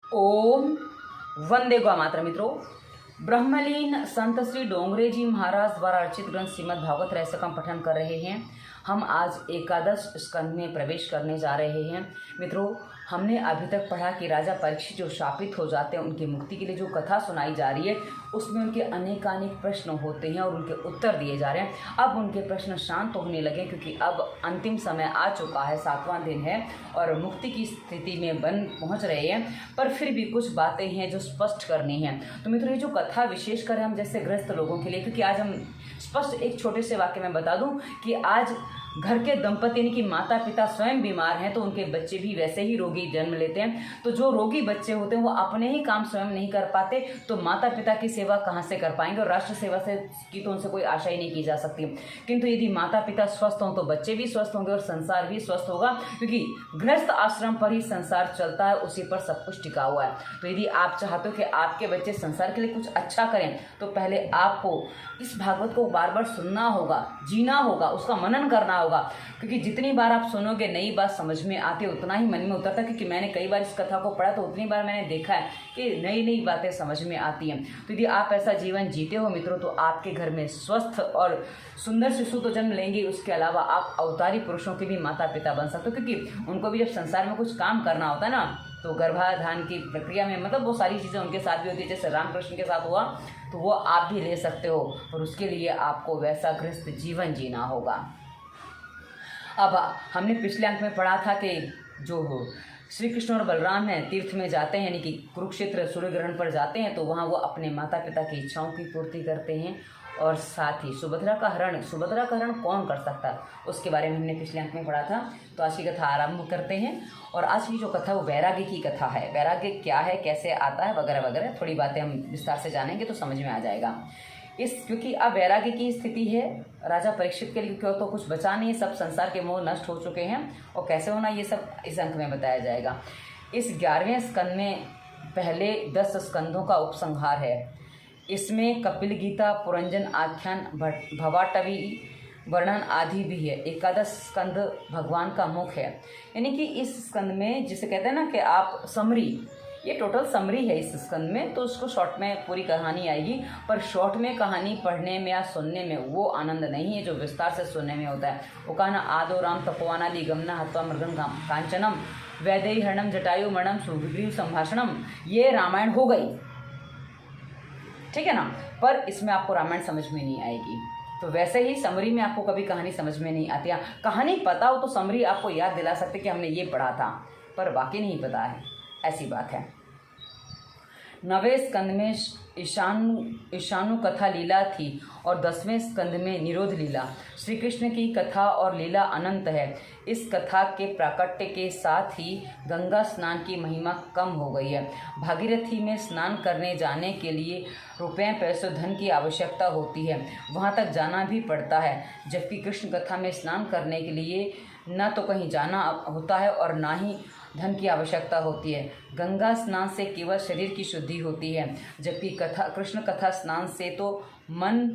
ओम वंदे गौ मातरम। मित्रों, ब्रह्मलीन संत श्री डोंगरे जी महाराज द्वारा रचित ग्रंथ श्रीमद् भागवत रहस्य का पठन कर रहे हैं। हम आज एकादश स्कंद में प्रवेश करने जा रहे हैं। मित्रों, हमने अभी तक पढ़ा कि राजा परीक्षित जो शापित हो जाते हैं उनकी मुक्ति के लिए जो कथा सुनाई जा रही है उसमें उनके अनेकानेक प्रश्न होते हैं और उनके उत्तर दिए जा रहे हैं। अब उनके प्रश्न शांत होने लगे क्योंकि अब अंतिम समय आ चुका है, 7वां दिन है और मुक्ति की स्थिति में पहुंच रहे हैं, पर फिर भी कुछ बातें हैं जो स्पष्ट करनी हैं। तो मित्रों, ये जो कथा विशेषकर है हम जैसे गृहस्थ लोगों के लिए, क्योंकि आज हम स्पष्ट एक छोटे से वाक्य में बता दूं कि आज घर के दंपति यानी कि माता पिता स्वयं बीमार हैं तो उनके बच्चे भी वैसे ही रोगी जन्म लेते हैं। तो जो रोगी बच्चे होते हैं वो अपने ही काम स्वयं नहीं कर पाते तो माता पिता की सेवा कहाँ से कर पाएंगे, और राष्ट्र सेवा से की तो उनसे कोई आशा ही नहीं की जा सकती। किंतु यदि माता पिता स्वस्थ हों तो बच्चे भी स्वस्थ होंगे और संसार भी स्वस्थ होगा, क्योंकि गृहस्थ आश्रम पर ही संसार चलता है, उसी पर सब कुछ टिका हुआ है। तो यदि आप चाहते हो कि आपके बच्चे संसार के लिए कुछ अच्छा करें तो पहले आपको इस भागवत को बार बार सुनना होगा, जीना होगा, उसका मनन करना होगा, क्योंकि जितनी बार आप सुनोगे नई बात समझ में आती है उतना ही मन में उतरता है। क्योंकि मैंने कई बार इस कथा को पढ़ा तो उतनी बार मैंने देखा है कि नई नई बातें समझ में आती हैं। तो यदि आप ऐसा जीवन जीते हो मित्रों तो आपके घर में स्वस्थ और सुंदर शिशु तो जन्म लेंगे, उसके अलावा आप अवतारी पुरुषों के भी माता पिता बन सकते हो, क्योंकि उनको भी जब संसार में कुछ काम करना होता है ना तो गर्भाधान की प्रक्रिया में मतलब वो सारी चीज़ें उनके साथ भी होती है, जैसे रामकृष्ण के साथ हुआ तो वो आप भी ले सकते हो, और उसके लिए आपको वैसा गृहस्थ जीवन जीना होगा। अब हमने पिछले अंक में पढ़ा था कि जो श्री कृष्ण और बलराम हैं तीर्थ में जाते हैं, यानी कि कुरुक्षेत्र सूर्य ग्रहण पर जाते हैं, तो वहाँ वो अपने माता पिता की इच्छाओं की पूर्ति करते हैं और साथ ही सुभद्रा का हरण कौन कर सकता है उसके बारे में हमने पिछले अंक में पढ़ा था। तो आज की कथा आरंभ करते हैं, और आज की जो कथा वो वैराग्य की कथा है। वैराग्य क्या है, कैसे आता है, वगैरह वगैरह थोड़ी बातें हम विस्तार से जानेंगे तो समझ में आ जाएगा। क्योंकि अब वैराग्य की स्थिति है राजा परीक्षित के लिए, क्यों तो कुछ बचा नहीं, सब संसार के मोह नष्ट हो चुके हैं, और कैसे होना ये सब इस अंक में बताया जाएगा। इस 11वें स्कंद में पहले 10 स्कंदों का उपसंहार है। इसमें कपिल गीता, पुरंजन आख्यान, भवाटवी वर्णन आदि भी है। एकादश स्कंद भगवान का मुख है, यानी कि इस स्कंद में जिसे कहते हैं ना कि आप समरी, ये टोटल समरी है इस स्कंद में, तो उसको शॉर्ट में पूरी कहानी आएगी, पर शॉर्ट में कहानी पढ़ने में या सुनने में वो आनंद नहीं है जो विस्तार से सुनने में होता है। वो कहा ना, आदो राम तपोवनादि गमना हत्वा मृगम कांचनम वैदेही हरणम जटायु मरणम सुग्रीव संभाषणम, ये रामायण हो गई, ठीक है ना, पर इसमें आपको रामायण समझ में नहीं आएगी। तो वैसे ही समरी में आपको कभी कहानी समझ में नहीं आती है। कहानी पता हो तो समरी आपको याद दिला सकते कि हमने ये पढ़ा था, पर बाकी नहीं पता है, ऐसी बात है। 9वें स्कंद में ईशानु कथा लीला थी और 10वें स्कंद में निरोध लीला। श्री कृष्ण की कथा और लीला अनंत है। इस कथा के प्राकट्य के साथ ही गंगा स्नान की महिमा कम हो गई है। भागीरथी में स्नान करने जाने के लिए रुपये पैसों धन की आवश्यकता होती है, वहाँ तक जाना भी पड़ता है, जबकि कृष्ण कथा में स्नान करने के लिए न तो कहीं जाना होता है और ना ही धन की आवश्यकता होती है। गंगा स्नान से केवल शरीर की शुद्धि होती है, जबकि कृष्ण कथा स्नान से तो मन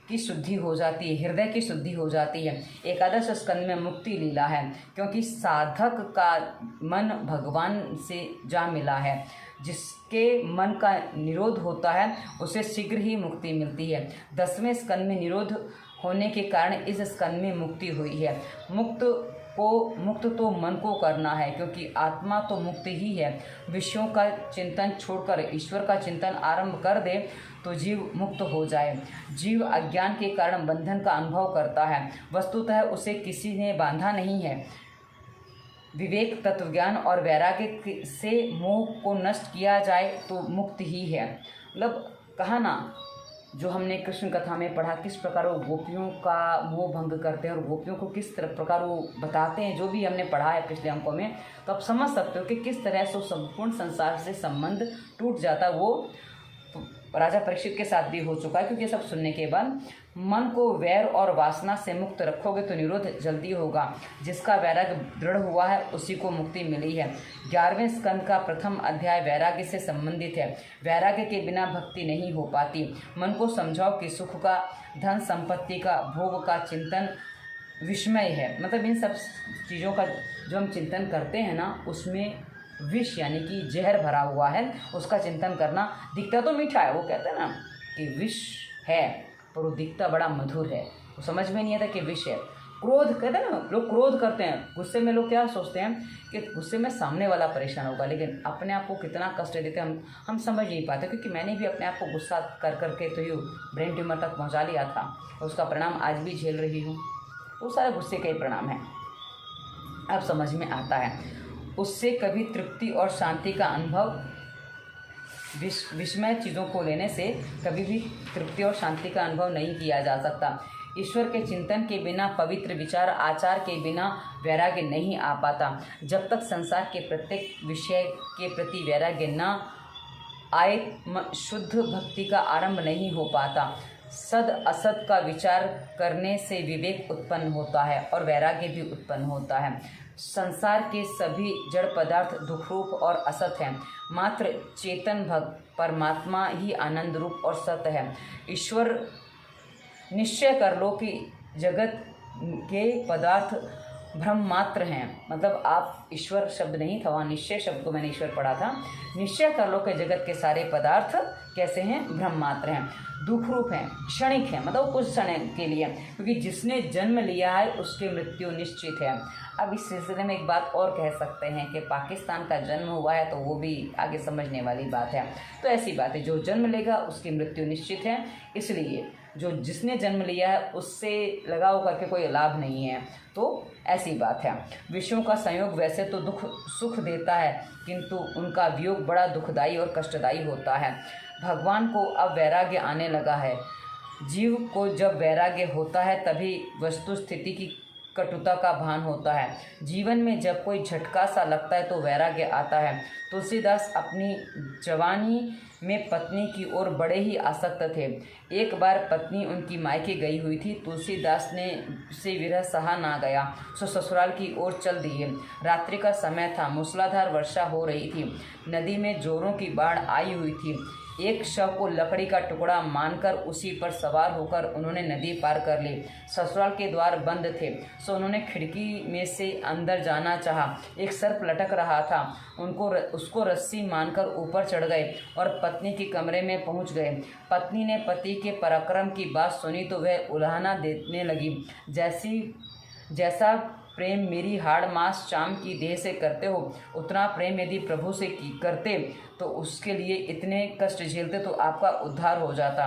की शुद्धि हो जाती है, हृदय की शुद्धि हो जाती है। एकादश स्कंद में मुक्ति लीला है, क्योंकि साधक का मन भगवान से जा मिला है। जिसके मन का निरोध होता है उसे शीघ्र ही मुक्ति मिलती है। 10वें स्कंद में निरोध होने के कारण इस स्कंद में मुक्ति हुई है। मुक्त तो मन को करना है, क्योंकि आत्मा तो मुक्त ही है। विषयों का चिंतन छोड़कर ईश्वर का चिंतन आरंभ कर दे तो जीव मुक्त हो जाए। जीव अज्ञान के कारण बंधन का अनुभव करता है, वस्तुतः उसे किसी ने बांधा नहीं है। विवेक, तत्वज्ञान और वैराग्य से मोह को नष्ट किया जाए तो मुक्त ही है। मतलब कहा ना, जो हमने कृष्ण कथा में पढ़ा किस प्रकार वो गोपियों का मोह भंग करते हैं और गोपियों को किस तरह प्रकार वो बताते हैं, जो भी हमने पढ़ा है पिछले अंकों में, तो आप समझ सकते हो कि किस तरह से संपूर्ण संसार से संबंध टूट जाता है। वो राजा परीक्षित के साथ भी हो चुका है, क्योंकि सब सुनने के बाद मन को वैर और वासना से मुक्त रखोगे तो निरोध जल्दी होगा। जिसका वैराग्य दृढ़ हुआ है उसी को मुक्ति मिली है। 11वें स्कंद का प्रथम अध्याय वैराग्य से संबंधित है। वैराग्य के बिना भक्ति नहीं हो पाती। मन को समझाओ कि सुख का, धन संपत्ति का, भोग का चिंतन विस्मय है। मतलब इन सब चीज़ों का जो हम चिंतन करते हैं ना, उसमें विष यानी कि जहर भरा हुआ है उसका चिंतन करना। दिखता तो मीठा है, वो कहते हैं ना कि विष है पर वो दिखता बड़ा मधुर है, वो समझ में नहीं आता कि विष है। क्रोध कहते हैं ना, लोग क्रोध करते हैं, गुस्से में लोग क्या सोचते हैं कि गुस्से में सामने वाला परेशान होगा, लेकिन अपने आप को कितना कष्ट देते हैं हम समझ नहीं पाते। क्योंकि मैंने भी अपने आप को गुस्सा कर करके तो यूँ ब्रेन ट्यूमर तक पहुंचा लिया था, उसका परिणाम आज भी झेल रही हूँ। वो सारे गुस्से का ही परिणाम है, अब समझ में आता है। उससे कभी तृप्ति और शांति का अनुभव, विस्मय चीज़ों को लेने से कभी भी तृप्ति और शांति का अनुभव नहीं किया जा सकता। ईश्वर के चिंतन के बिना, पवित्र विचार आचार के बिना वैराग्य नहीं आ पाता। जब तक संसार के प्रत्येक विषय के प्रति वैराग्य न आए, शुद्ध भक्ति का आरंभ नहीं हो पाता। सद असत का विचार करने से विवेक उत्पन्न होता है और वैराग्य भी उत्पन्न होता है। संसार के सभी जड़ पदार्थ दुख रूप और असत हैं, मात्र चेतन परमात्मा ही आनंद रूप और सत्य है। ईश्वर निश्चय कर लो कि जगत के पदार्थ भ्रम मात्र हैं। मतलब आप ईश्वर शब्द नहीं था वहाँ, निश्चय शब्द को मैंने ईश्वर पढ़ा था। निश्चय कर लो कि जगत के सारे पदार्थ कैसे हैं, भ्रम मात्र हैं, दुख रूप हैं, क्षणिक हैं, मतलब कुछ समय के लिए, क्योंकि जिसने जन्म लिया है उसकी मृत्यु निश्चित है। अब इस सिलसिले में एक बात और कह सकते हैं कि पाकिस्तान का जन्म हुआ है तो वो भी आगे समझने वाली बात है। तो ऐसी बात है, जो जन्म लेगा उसकी मृत्यु निश्चित है, इसलिए जो जिसने जन्म लिया है उससे लगाव करके कोई लाभ नहीं है। तो ऐसी बात है। विषयों का संयोग वैसे तो दुख सुख देता है, किंतु उनका वियोग बड़ा दुखदायी और कष्टदायी होता है। भगवान को अब वैराग्य आने लगा है। जीव को जब वैराग्य होता है तभी वस्तु स्थिति की कटुता का भान होता है। जीवन में जब कोई झटका सा लगता है तो वैराग्य आता है। तुलसीदास अपनी जवानी में पत्नी की ओर बड़े ही आसक्त थे। एक बार पत्नी उनकी मायके गई हुई थी। तुलसीदास ने से विरह सहा ना गया, सो ससुराल की ओर चल दिए। रात्रि का समय था, मूसलाधार वर्षा हो रही थी, नदी में जोरों की बाढ़ आई हुई थी। एक शव को लकड़ी का टुकड़ा मानकर उसी पर सवार होकर उन्होंने नदी पार कर ली। ससुराल के द्वार बंद थे, सो उन्होंने खिड़की में से अंदर जाना चाहा। एक सर्प लटक रहा था, उसको रस्सी मानकर ऊपर चढ़ गए और पत्नी के कमरे में पहुंच गए। पत्नी ने पति के पराक्रम की बात सुनी तो वह उल्हाना देने लगी। जैसा प्रेम मेरी हाड़ मास चाम की देह से करते हो, उतना प्रेम यदि प्रभु से करते तो उसके लिए इतने कष्ट झेलते तो आपका उद्धार हो जाता।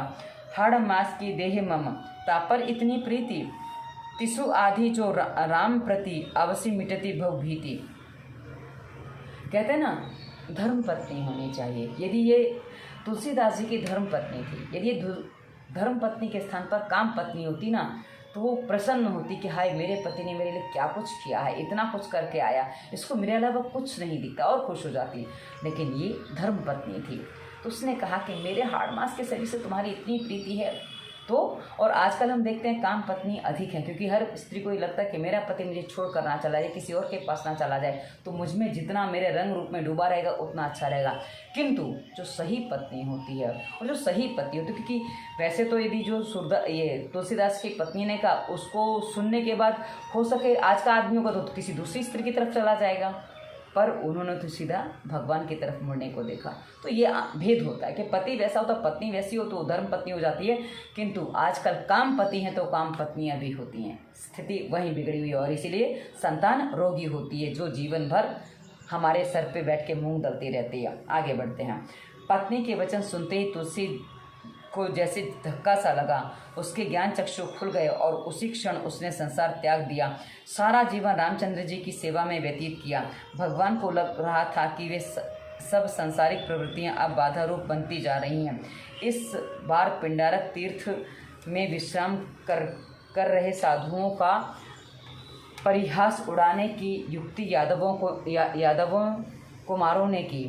हाड़ मास की देह मम तापर इतनी प्रीति, तिसु आधि जो राम प्रति अवश्य मिटती भव भीति। कहते हैं ना, धर्म पत्नी होनी चाहिए। यदि ये तुलसीदास जी की धर्म पत्नी थी, यदि ये धर्म पत्नी के स्थान पर काम पत्नी होती ना, तो वो प्रसन्न होती कि हाय मेरे पति ने मेरे लिए क्या कुछ किया है, इतना कुछ करके आया, इसको मेरे अलावा कुछ नहीं दिखता, और खुश हो जाती। लेकिन ये धर्म पत्नी थी, तो उसने कहा कि मेरे हाड़ मास के शरीर से तुम्हारी इतनी प्रीति है। तो और आजकल हम देखते हैं काम पत्नी अधिक हैं, क्योंकि हर स्त्री को ये लगता है कि मेरा पति मुझे छोड़ कर ना चला जाए, किसी और के पास ना चला जाए, तो मुझ में जितना मेरे रंग रूप में डूबा रहेगा उतना अच्छा रहेगा। किंतु जो सही पत्नी होती है और जो सही पति होती है, क्योंकि वैसे तो यदि जो ये तुलसीदास की पत्नी ने कहा, उसको सुनने के बाद हो सके आज का आदमियों का तो किसी दूसरी स्त्री की तरफ चला जाएगा, पर उन्होंने तो सीधा भगवान की तरफ मुड़ने को देखा। तो ये भेद होता है कि पति वैसा होता, पत्नी वैसी हो तो धर्म पत्नी हो जाती है। किंतु आजकल काम पति हैं तो काम पत्नियां भी होती हैं, स्थिति वहीं बिगड़ी हुई है, और इसीलिए संतान रोगी होती है जो जीवन भर हमारे सर पे बैठ के मूंग दलती रहती है। आगे बढ़ते हैं। पत्नी के वचन सुनते ही तुलसी को जैसे धक्का सा लगा, उसके ज्ञान चक्षु खुल गए और उसी क्षण उसने संसार त्याग दिया। सारा जीवन रामचंद्र जी की सेवा में व्यतीत किया। भगवान को लग रहा था कि वे सब संसारिक प्रवृत्तियां अब बाधा रूप बनती जा रही हैं। इस बार पिंडारक तीर्थ में विश्राम कर रहे साधुओं का परिहास उड़ाने की युक्ति यादवों कुमारों ने की।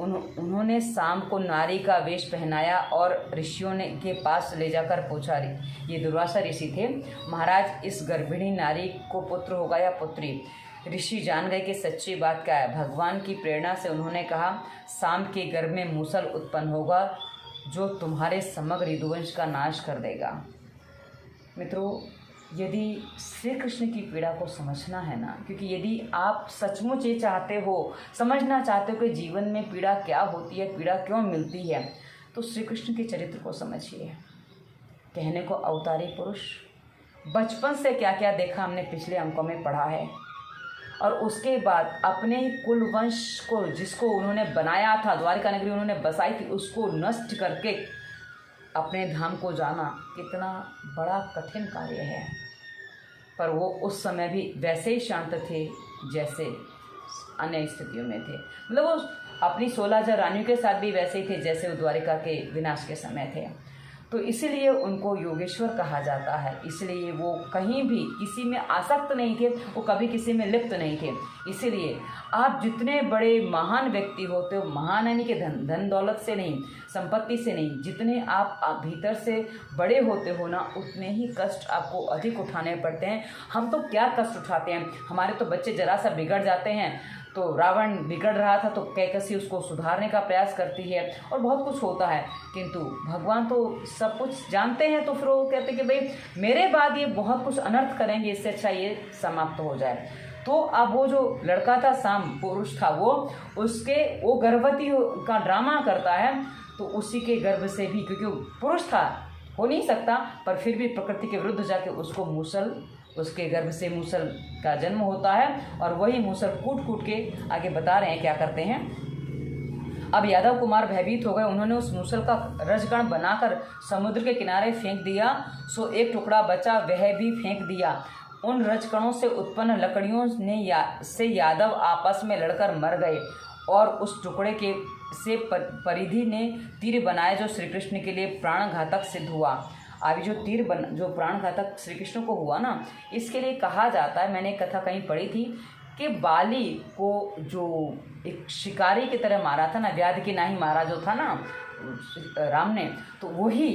उन्होंने शाम को नारी का वेश पहनाया और ऋषियों ने के पास ले जाकर पूछा, ये दुर्वासा ऋषि थे, महाराज इस गर्भिणी नारी को पुत्र होगा या पुत्री? ऋषि जान गए कि सच्ची बात क्या है। भगवान की प्रेरणा से उन्होंने कहा, शाम के गर्भ में मूसल उत्पन्न होगा जो तुम्हारे समग्र यदुवंश का नाश कर देगा। मित्रों, यदि श्री कृष्ण की पीड़ा को समझना है ना, क्योंकि यदि आप सचमुच ये चाहते हो, समझना चाहते हो कि जीवन में पीड़ा क्या होती है, पीड़ा क्यों मिलती है, तो श्री कृष्ण के चरित्र को समझिए। कहने को अवतारी पुरुष, बचपन से क्या क्या देखा हमने पिछले अंकों में पढ़ा है, और उसके बाद अपने कुल वंश को, जिसको उन्होंने बनाया था, द्वारिका नगरी उन्होंने बसाई थी, उसको नष्ट करके अपने धाम को जाना कितना बड़ा कठिन कार्य है। पर वो उस समय भी वैसे ही शांत थे जैसे अन्य स्थितियों में थे। मतलब वो अपनी 16,000 रानियों के साथ भी वैसे ही थे जैसे वो द्वारिका के विनाश के समय थे। तो इसीलिए उनको योगेश्वर कहा जाता है। इसलिए वो कहीं भी किसी में आसक्त नहीं थे, वो कभी किसी में लिप्त नहीं थे। इसीलिए आप जितने बड़े महान व्यक्ति होते हो, महान यानी कि धन दौलत से नहीं, संपत्ति से नहीं, जितने आप भीतर से बड़े होते हो ना, उतने ही कष्ट आपको अधिक उठाने पड़ते हैं। हम तो क्या कष्ट उठाते हैं, हमारे तो बच्चे जरा सा बिगड़ जाते हैं तो रावण बिगड़ रहा था तो कैकसी उसको सुधारने का प्रयास करती है और बहुत कुछ होता है, किंतु भगवान तो सब कुछ जानते हैं। तो फिर वो कहते कि भाई मेरे बाद ये बहुत कुछ अनर्थ करेंगे, इससे अच्छा ये समाप्त हो जाए। तो अब वो जो लड़का था, साम पुरुष था, वो गर्भवती का ड्रामा करता है। तो उसी के गर्भ से भी, क्योंकि वो पुरुष था, हो नहीं सकता, पर फिर भी प्रकृति के विरुद्ध जाके उसको मूसल, उसके गर्भ से मूसल का जन्म होता है। और वही मूसल कूट कूट के आगे बता रहे हैं क्या करते हैं। अब यादव कुमार भयभीत हो गए। उन्होंने उस मूसल का रजकण बनाकर समुद्र के किनारे फेंक दिया, सो एक टुकड़ा बचा, वह भी फेंक दिया। उन रजकणों से उत्पन्न लकड़ियों से यादव आपस में लड़कर मर गए, और उस टुकड़े के से परिधि ने तीर बनाए जो श्री कृष्ण के लिए प्राणघातक सिद्ध हुआ। अभी जो प्राणघातक श्री कृष्ण को हुआ ना, इसके लिए कहा जाता है, मैंने एक कथा कहीं पढ़ी थी कि बाली को जो एक शिकारी की तरह मारा था ना, व्याध की नाही मारा जो था ना राम ने, तो वही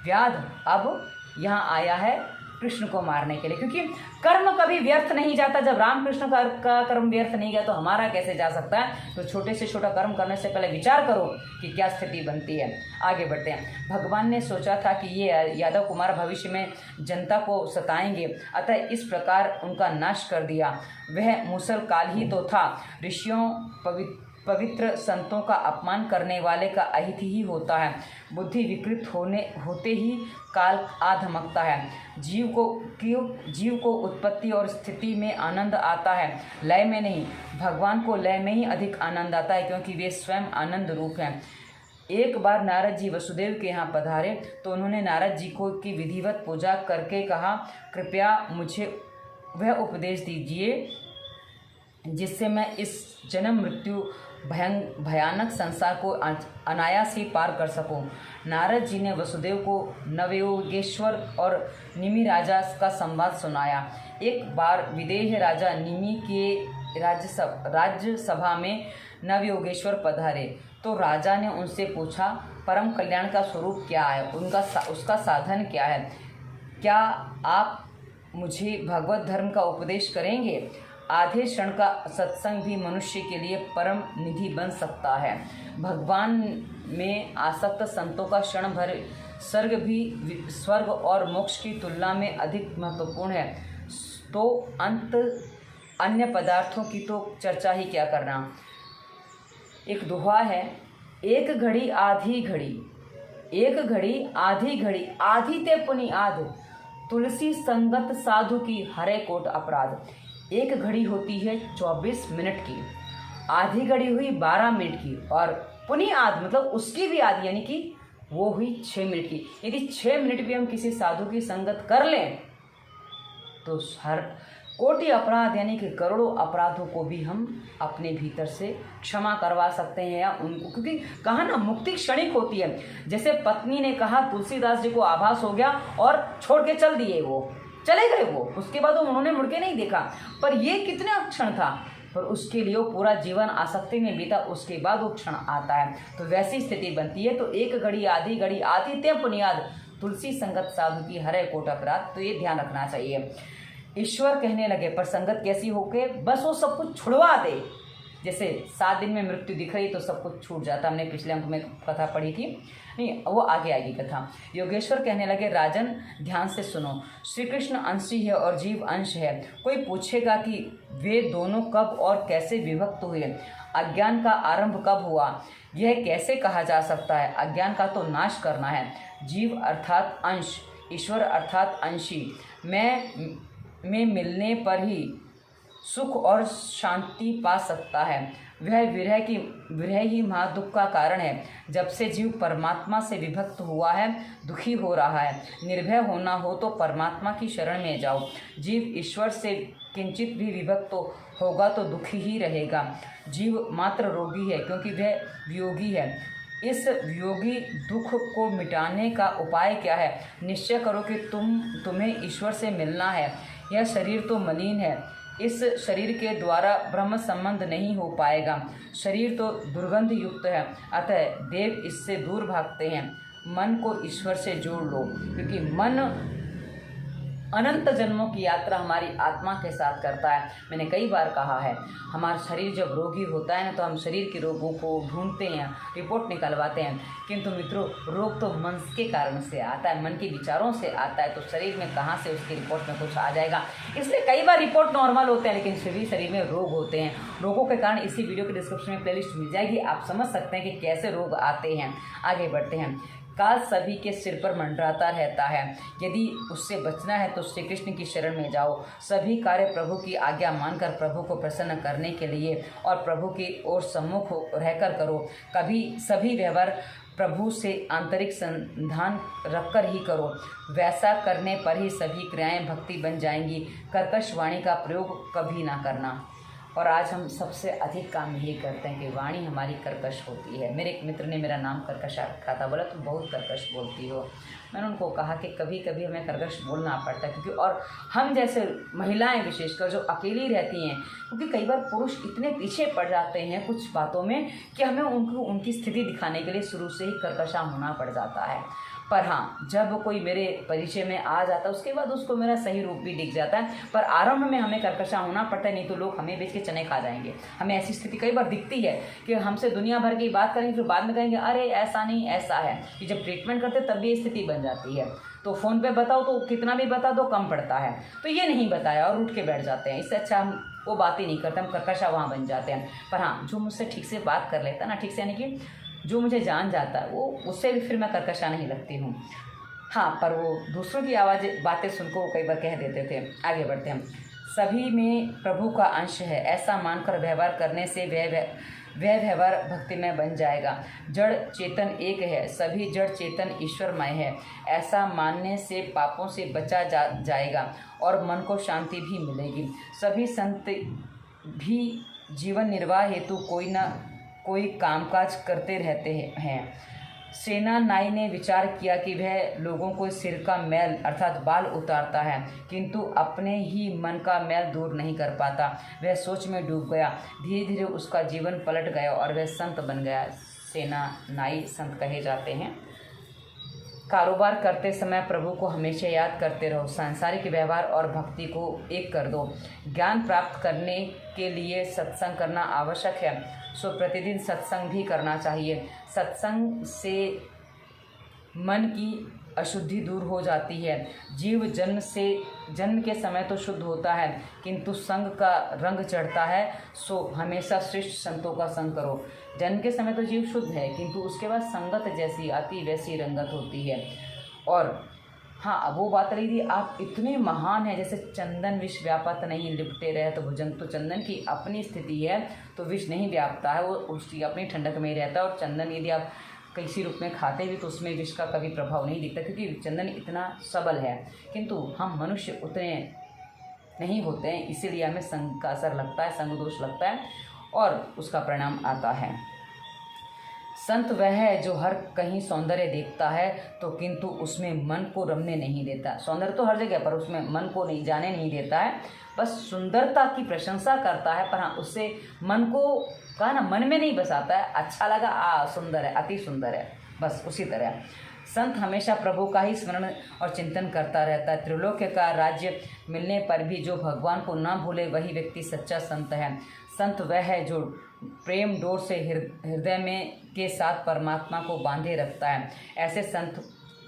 व्याध अब यहाँ आया है कृष्ण को मारने के लिए। क्योंकि कर्म कभी व्यर्थ नहीं जाता। जब राम कृष्ण का कर्म व्यर्थ नहीं गया तो हमारा कैसे जा सकता है। तो छोटे से छोटा कर्म करने से पहले विचार करो कि क्या स्थिति बनती है। आगे बढ़ते हैं। भगवान ने सोचा था कि ये यादव कुमार भविष्य में जनता को सताएंगे, अतः इस प्रकार उनका नाश कर दिया। वह मूसल काल ही तो था। ऋषियों पवित्र संतों का अपमान करने वाले का अहित ही होता है। बुद्धि विकृत होते ही काल आ धमकता है। जीव को उत्पत्ति और स्थिति में आनंद आता है, लय में नहीं। भगवान को लय में ही अधिक आनंद आता है, क्योंकि वे स्वयं आनंद रूप हैं। एक बार नारद जी वसुदेव के यहाँ पधारे तो उन्होंने नारद जी को की विधिवत पूजा करके कहा, कृपया मुझे वह उपदेश दीजिए जिससे मैं इस जन्म मृत्यु भयानक संसार को अनायास ही पार कर सकूं। नारद जी ने वसुदेव को नवयोगेश्वर और निमि राजा का संवाद सुनाया। एक बार विदेह राजा निमि के राज्यसभा में नवयोगेश्वर पधारे तो राजा ने उनसे पूछा, परम कल्याण का स्वरूप क्या है, उसका साधन क्या है, क्या आप मुझे भगवत धर्म का उपदेश करेंगे। आधे क्षण का सत्संग भी मनुष्य के लिए परम निधि बन सकता है। भगवान में आसक्त संतों का क्षण भर स्वर्ग और मोक्ष की तुलना में अधिक महत्वपूर्ण है। तो अन्य पदार्थों की तो चर्चा ही क्या करना। एक दोहा है, एक घड़ी आधी घड़ी, एक घड़ी आधी घड़ी, आधी ते पुनि आध, तुलसी संगत साधु की हरे कोट अपराध। एक घड़ी होती है 24 मिनट की, आधी घड़ी हुई 12 मिनट की, और पुनि आध मतलब उसकी भी आधी, यानी कि वो हुई 6 मिनट की। यदि 6 मिनट भी हम किसी साधु की संगत कर लें तो हर कोटि अपराध यानी कि करोड़ों अपराधों को भी हम अपने भीतर से क्षमा करवा सकते हैं या उनको, क्योंकि कहा ना मुक्ति क्षणिक होती है। जैसे पत्नी ने कहा, तुलसीदास जी को आभास हो गया और छोड़ के चल दिए, वो चले गए, वो उसके बाद उन्होंने मुड़ के नहीं देखा। पर ये कितना क्षण था, पर उसके लिए वो पूरा जीवन आसक्ति में बीता, उसके बाद वो क्षण आता है। तो वैसी स्थिति बनती है। तो एक घड़ी आधी घड़ी, आधी ते पुनियाद, तुलसी संगत साधु की हरे कोट अपराध। तो ये ध्यान रखना चाहिए। ईश्वर कहने लगे, पर संगत कैसी होके, बस वो सब कुछ छुड़वा दे, जैसे 7 दिन में मृत्यु दिख रही तो सब कुछ छूट जाता। हमने पिछले अंक में कथा पढ़ी थी, नहीं वो आगे आएगी कथा। योगेश्वर कहने लगे, राजन ध्यान से सुनो, श्री कृष्ण अंशी है और जीव अंश है। कोई पूछेगा कि वे दोनों कब और कैसे विभक्त हुए, अज्ञान का आरंभ कब हुआ, यह कैसे कहा जा सकता है। अज्ञान का तो नाश करना है। जीव अर्थात अंश, ईश्वर अर्थात अंशी में मिलने पर ही सुख और शांति पा सकता है। वह विरह ही महादुख का कारण है। जब से जीव परमात्मा से विभक्त हुआ है, दुखी हो रहा है। निर्भय होना हो तो परमात्मा की शरण में जाओ। जीव ईश्वर से किंचित भी विभक्त होगा तो दुखी ही रहेगा। जीव मात्र रोगी है क्योंकि वह वियोगी है। इस वियोगी दुख को मिटाने का उपाय क्या है? निश्चय करो कि तुम्हें ईश्वर से मिलना है। यह शरीर तो मलिन है, इस शरीर के द्वारा ब्रह्म संबंध नहीं हो पाएगा। शरीर तो दुर्गंध युक्त है, अतः देव इससे दूर भागते हैं। मन को ईश्वर से जोड़ लो, क्योंकि मन अनंत जन्मों की यात्रा हमारी आत्मा के साथ करता है। मैंने कई बार कहा है, हमारा शरीर जब रोगी होता है ना, तो हम शरीर के रोगों को ढूंढते हैं, रिपोर्ट निकलवाते हैं, किंतु मित्रों रोग तो मन के कारण से आता है, मन के विचारों से आता है। तो शरीर में कहाँ से उसकी रिपोर्ट में कुछ आ जाएगा। इसलिए कई बार रिपोर्ट नॉर्मल होते हैं, लेकिन शरीर में रोग होते हैं। रोगों के कारण इसी वीडियो के डिस्क्रिप्शन में प्लेलिस्ट मिल जाएगी, आप समझ सकते हैं कि कैसे रोग आते हैं। आगे बढ़ते हैं। काल सभी के सिर पर मंडराता रहता है, यदि उससे बचना है तो श्री कृष्ण की शरण में जाओ। सभी कार्य प्रभु की आज्ञा मानकर प्रभु को प्रसन्न करने के लिए और प्रभु की ओर सम्मुख रहकर करो। कभी सभी व्यवहार प्रभु से आंतरिक संधान रखकर ही करो। वैसा करने पर ही सभी क्रियाएं भक्ति बन जाएंगी। कर्कश वाणी का प्रयोग कभी ना करना। और आज हम सबसे अधिक काम यही करते हैं कि वाणी हमारी कर्कश होती है। मेरे एक मित्र ने मेरा नाम कर्कश रखा था, बोला तुम बहुत कर्कश बोलती हो। मैंने उनको कहा कि कभी कभी हमें कर्कश बोलना पड़ता है, क्योंकि और हम जैसे महिलाएं विशेषकर जो अकेली रहती हैं, क्योंकि कई बार पुरुष इतने पीछे पड़ जाते हैं कुछ बातों में कि हमें उनकी स्थिति दिखाने के लिए शुरू से ही कर्कशा होना पड़ जाता है। पर हाँ, जब कोई मेरे परिचय में आ जाता है उसके बाद उसको मेरा सही रूप भी दिख जाता है। पर आरंभ में हमें कर्कशा होना पड़ता है, नहीं तो लोग हमें बेच के चने खा जाएंगे। हमें ऐसी स्थिति कई बार दिखती है कि हमसे दुनिया भर की बात करेंगे, फिर बाद में कहेंगे अरे ऐसा नहीं ऐसा है। कि जब ट्रीटमेंट करते तब भी स्थिति बन जाती है। तो फ़ोन पे बताओ तो कितना भी बता दो कम पड़ता है, तो ये नहीं बताया और उठ के बैठ जाते हैं। इससे अच्छा हम वो बात ही नहीं करते, हम कर्कशा वहाँ बन जाते हैं। पर हाँ, जो मुझसे ठीक से बात कर लेता है ना, ठीक से यानी कि जो मुझे जान जाता है, वो उससे भी फिर मैं कर्कशा नहीं लगती हूँ। हाँ, पर वो दूसरों की बातें सुनकर वो कई बार कह देते थे। आगे बढ़ते हैं। सभी में प्रभु का अंश है, ऐसा मानकर व्यवहार करने से वह व्यवहार भक्ति में बन जाएगा। जड़ चेतन एक है, सभी जड़ चेतन ईश्वरमय है, ऐसा मानने से पापों से बचा जाएगा और मन को शांति भी मिलेगी। सभी संत भी जीवन निर्वाह हेतु कोई न कोई कामकाज करते रहते हैं। सेना नाई ने विचार किया कि वह लोगों को सिर का मैल अर्थात बाल उतारता है, किंतु अपने ही मन का मैल दूर नहीं कर पाता। वह सोच में डूब गया। धीरे धीरे उसका जीवन पलट गया और वह संत बन गया। सेना नाई संत कहे जाते हैं। कारोबार करते समय प्रभु को हमेशा याद करते रहो। सांसारिक व्यवहार और भक्ति को एक कर दो। ज्ञान प्राप्त करने के लिए सत्संग करना आवश्यक है, सो प्रतिदिन सत्संग भी करना चाहिए। सत्संग से मन की अशुद्धि दूर हो जाती है। जीव जन्म के समय तो शुद्ध होता है, किंतु संग का रंग चढ़ता है, सो हमेशा श्रेष्ठ संतों का संग करो। जन्म के समय तो जीव शुद्ध है, किंतु उसके बाद संगत जैसी आती वैसी रंगत होती है। और हाँ, अब वो बात रही थी, आप इतने महान हैं, जैसे चंदन विष व्यापत नहीं, लिपटे रहे तो भुजंग। तो चंदन की अपनी स्थिति है तो विष नहीं व्यापता है, वो उसकी अपनी ठंडक में ही रहता है। और चंदन यदि आप किसी रूप में खाते भी तो उसमें विष का कभी प्रभाव नहीं दिखता, क्योंकि चंदन इतना सबल है। किंतु हम मनुष्य उतने नहीं होते हैं, इसीलिए हमें संग का असर लगता है, संग दोष लगता है और उसका परिणाम आता है। संत वह है जो हर कहीं सौंदर्य देखता है तो किंतु उसमें मन को रमने नहीं देता। सौंदर्य तो हर जगह, पर उसमें मन को नहीं जाने नहीं देता है। बस सुंदरता की प्रशंसा करता है, पर हाँ उससे मन को कहा ना, मन में नहीं बसाता है। अच्छा लगा, सुंदर है, अति सुंदर है, बस उसी तरह। संत हमेशा प्रभु का ही स्मरण और चिंतन करता रहता है। त्रिलोक्य का राज्य मिलने पर भी जो भगवान को ना भूले वही व्यक्ति सच्चा संत है। संत वह है जो प्रेम डोर से हृदय में के साथ परमात्मा को बांधे रखता है। ऐसे संत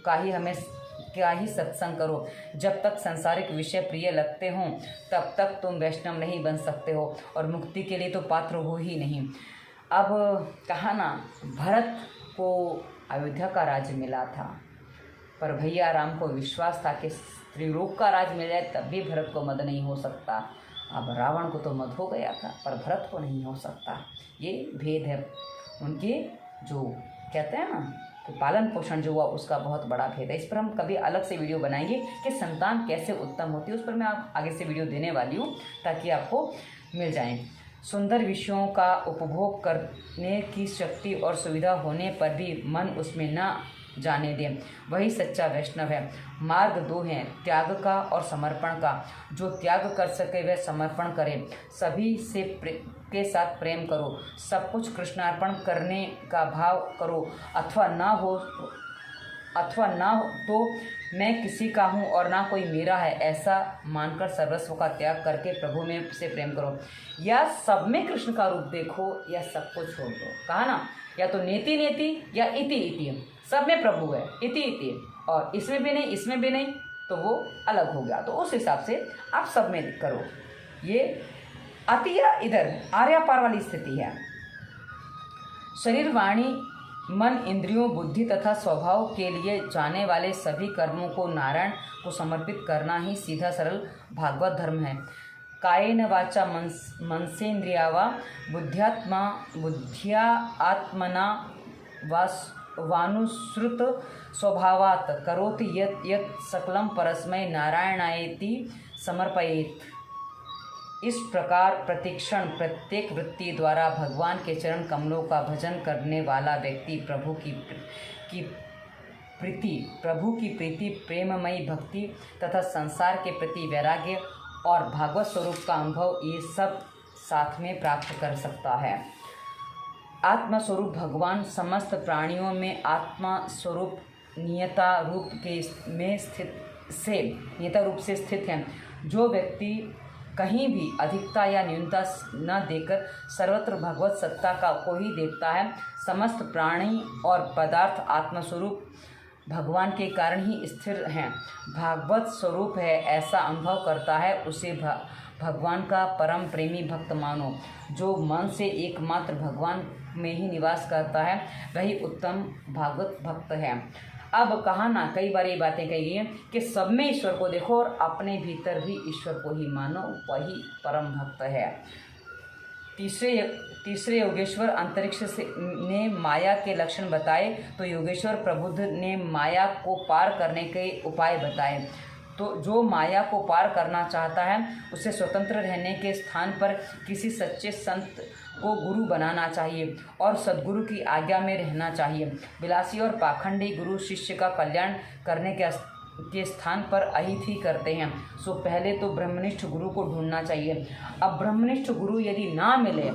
का ही सत्संग करो। जब तक सांसारिक विषय प्रिय लगते हों तब तक तुम वैष्णव नहीं बन सकते हो और मुक्ति के लिए तो पात्र हो ही नहीं। अब कहा ना, भरत को अयोध्या का राज्य मिला था, पर भैया राम को विश्वास था कि त्रिलोक का राज मिल जाए तब भी भरत को मद नहीं हो सकता। अब रावण को तो मद हो गया था पर भरत को नहीं हो सकता। ये भेद है उनके, जो कहते हैं ना कि पालन पोषण जो हुआ उसका बहुत बड़ा भेद है। इस पर हम कभी अलग से वीडियो बनाएंगे कि संतान कैसे उत्तम होती है, उस पर मैं आप आगे से वीडियो देने वाली हूँ ताकि आपको मिल जाए। सुंदर विषयों का उपभोग करने की शक्ति और सुविधा होने पर भी मन उसमें न जाने दें, वही सच्चा वैष्णव है। मार्ग दो हैं, त्याग का और समर्पण का। जो त्याग कर सके वह समर्पण करे। सभी से के साथ प्रेम करो। सब कुछ कृष्णार्पण करने का भाव करो। अथवा ना हो तो मैं किसी का हूँ और ना कोई मेरा है, ऐसा मानकर सर्वस्व का त्याग करके प्रभु में से प्रेम करो। या सब में कृष्ण का रूप देखो या सब कुछ छोड़ दो। कहा ना, या तो नेति नेति या इति इति, सब में प्रभु है, इति इति, और इसमें भी नहीं इसमें भी नहीं तो वो अलग हो गया। तो उस हिसाब से आप सब में करो। ये अति या इधर आर्या पार वाली स्थिति है। शरीर, वाणी, मन, इंद्रियों, बुद्धि तथा स्वभाव के लिए जाने वाले सभी कर्मों को नारायण को समर्पित करना ही सीधा सरल भागवत धर्म है। कायेन वाचा मनसेन्द्रिया वा बुद्ध्या आत्मना वानुसृत स्वभावात् करोति यत् यत् सकलम परस्मै नारायणायेति समर्पयेत्। इस प्रकार प्रतिक्षण प्रत्येक वृत्ति द्वारा भगवान के चरण कमलों का भजन करने वाला व्यक्ति प्रभु की प्रीति, प्रेममयी भक्ति तथा संसार के प्रति वैराग्य और भागवत स्वरूप का अनुभव ये सब साथ में प्राप्त कर सकता है। आत्मस्वरूप भगवान समस्त प्राणियों में आत्मा स्वरूप नियता रूप से स्थित हैं। जो व्यक्ति कहीं भी अधिकता या न्यूनता न देकर सर्वत्र भगवत सत्ता को ही देखता है, समस्त प्राणी और पदार्थ आत्मस्वरूप भगवान के कारण ही स्थिर हैं, भागवत स्वरूप है, ऐसा अनुभव करता है, उसे भगवान का परम प्रेमी भक्त मानो। जो मन से एकमात्र भगवान में ही निवास करता है वही उत्तम भागवत भक्त है। अब कहा ना, कई बार ये बातें कही गई हैं कि सब में ईश्वर को देखो और अपने भीतर भी ईश्वर को ही मानो, वही परम भक्त है। तीसरे योगेश्वर अंतरिक्ष ने माया के लक्षण बताए तो योगेश्वर प्रबुद्ध ने माया को पार करने के उपाय बताए। तो जो माया को पार करना चाहता है उसे स्वतंत्र रहने के स्थान पर किसी सच्चे संत को गुरु बनाना चाहिए और सद्गुरु की आज्ञा में रहना चाहिए। विलासी और पाखंडी गुरु शिष्य का कल्याण करने के स्थान पर अहित ही करते हैं। सो पहले तो ब्रह्मनिष्ठ गुरु को ढूंढना चाहिए। अब ब्रह्मनिष्ठ गुरु यदि ना मिले